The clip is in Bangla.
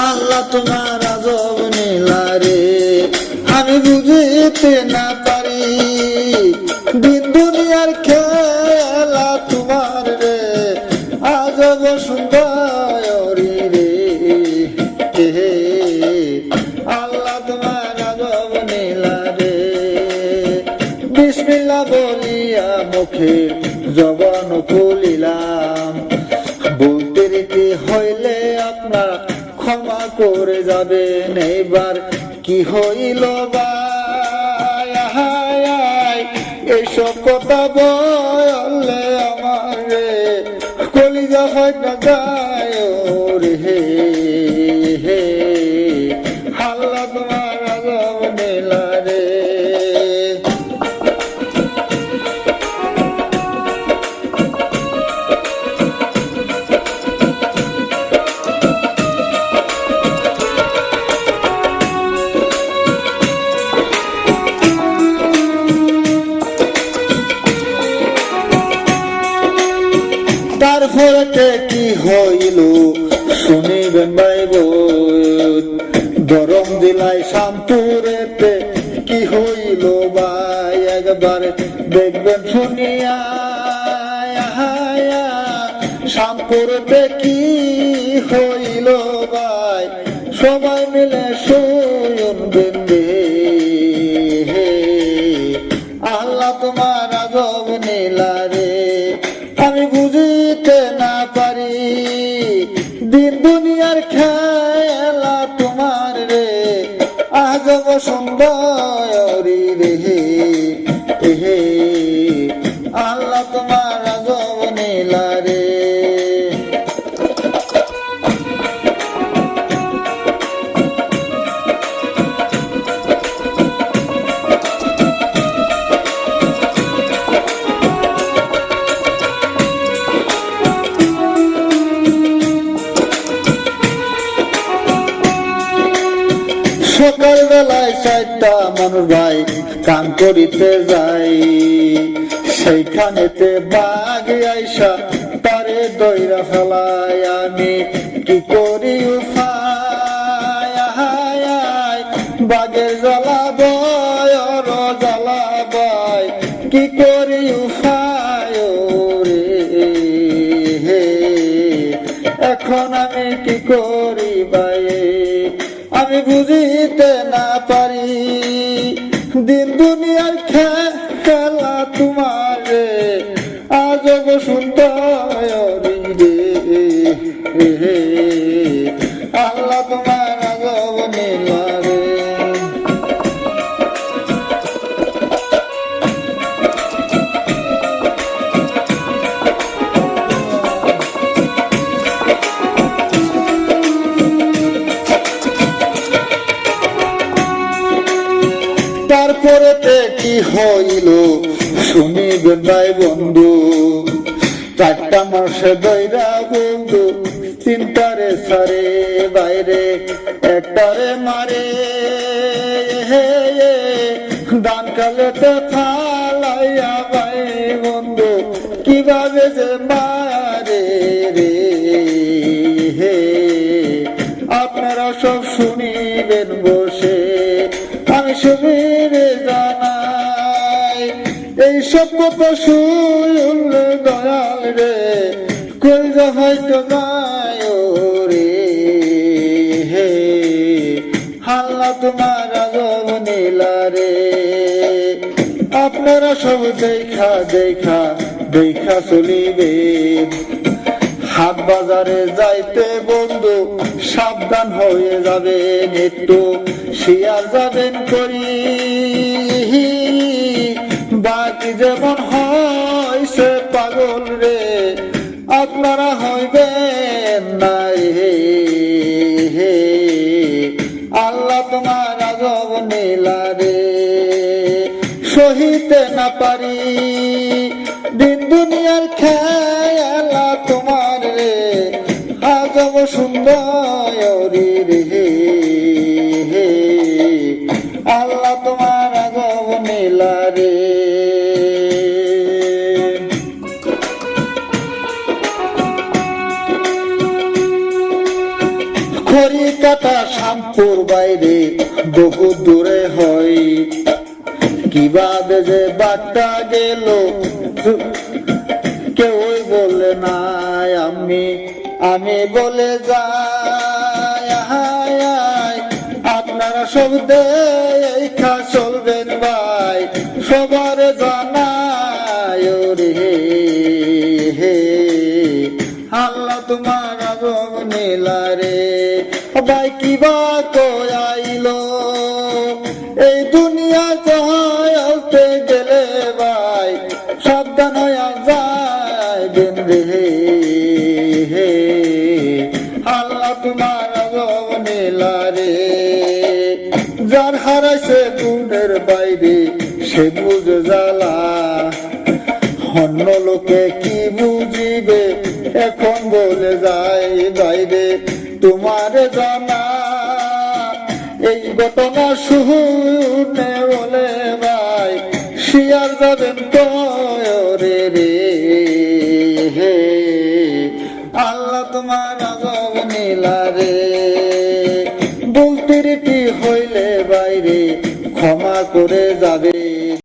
আল্লাহ তোমার আজব নীলা রে, আমি বুঝিতে না পারি দিন দুনিয়ার খেলা তোমার রে, আজব সুন্দর রে। আল্লাহ তোমার আজব নীলা রে, বিসমিল্লাহ বলিয়া মুখে জবান খুলিলাম, বলতে রেখে হইলে আপনার ক্ষমা করে যাবেন। এবার কি হইল এইসব কথা বললে আমার রে, কলিজা ফাটা যায় রে। হে আল্লাহ তোমার আজব নীলা রে। তারপরে কি হইল শুনিবেন ভাই বোন, গরম জেলায় শামপুরেতে কি হইল ভাই, একবার দেখবেন শুনিয়া। শামপুরেতে কি হইল ভাই, সবাই মিলে শুনবেন রে। আল্লাহ তোমার আজব নীলা রে, আমি বুঝিতে না পারি দিন দুনিয়ার খেলা তোমার রে, আজব সুন্দর রে। আল্লাহ তোমার আজব নীলা রে। সকাল বেলায় 4টা মানুষ ভাই কাম করিতে যাই, সেইখানেতে বাঘ আইসা তারে দইরা ফেলায়, আমি কি করি উপায়, বাঘের জ্বালা বয় জ্বালা বয়, কি করি উপায় রে। এখন আমি কি করি ভাই, আমি বুঝিতে না পারি দিন দুনিয়ার খেলা তোমার রে, আজব সুন্দর রে। আল্লাহ তোমার আজব নীলা রে। তারপরেতে কি হইল শুনিবেন ভাই বন্ধু, 4টা মাসে দইরা বন্ধু, 3টারে সারে বাইরে, 1টারে মারে। দান কালেতে ফালাইয়া ভাই বন্ধু, কিভাবে যে মারে রে। আপনারা সব শুনিবেন বসে, আমি শুনিবে জানাই, এইসব কথা শুনলে দয়াল রে, কলিজা হয়তো যায় রে। আল্লাহ তোমার আজব নীলা রে, আপনারা সব দেখা দেখা দেখা চলিবেন। হাট বাজারে যাইতে বন্ধু সাবধান হয়ে যাবেন, একটু শিয়ার যাবেন করি, বাকি যেমন হয়েছে পাগল রে, আপনারা হইবেন না। আল্লাহ তোমার আজব নীলা রে, সহিতে না পারি দিন দুনিয়ার খেলা তোমার রে, আজব সুন্দর রে। আল্লাহ তোমার আজব নীলা রে। খড়ি কাটা শ্যামপুর বাইরে বহু দূরে হয়, কিভাবে যে বাট্টা গেল কেউই বলে নাই, আমি বলে যাই। আপনারা সব দেখা চলবেন ভাই, সবার জানায় রে আল্লাহ তোমার আগম নীলা রে। ভাই কিবা কয়াইলো এই দুনিয়া চলতে গেলে ভাই সাবধান হইয়া যাইবেন রে আল্লাহ তোমার আগম নীলা রে। যার হারাইছে গুণের বাইরে সে বুঝে জ্বালা, অন্য লোকে কি বুঝিবে এখন বলে যায় বাইরে তোমার জানা। এই ঘটনা শুনে বলে ভাই শিয়ার যাবেন তো রে রে আল্লাহ তোমার আগম নীলা রে। বলতে হইলে বাইরে ক্ষমা করে যাবে।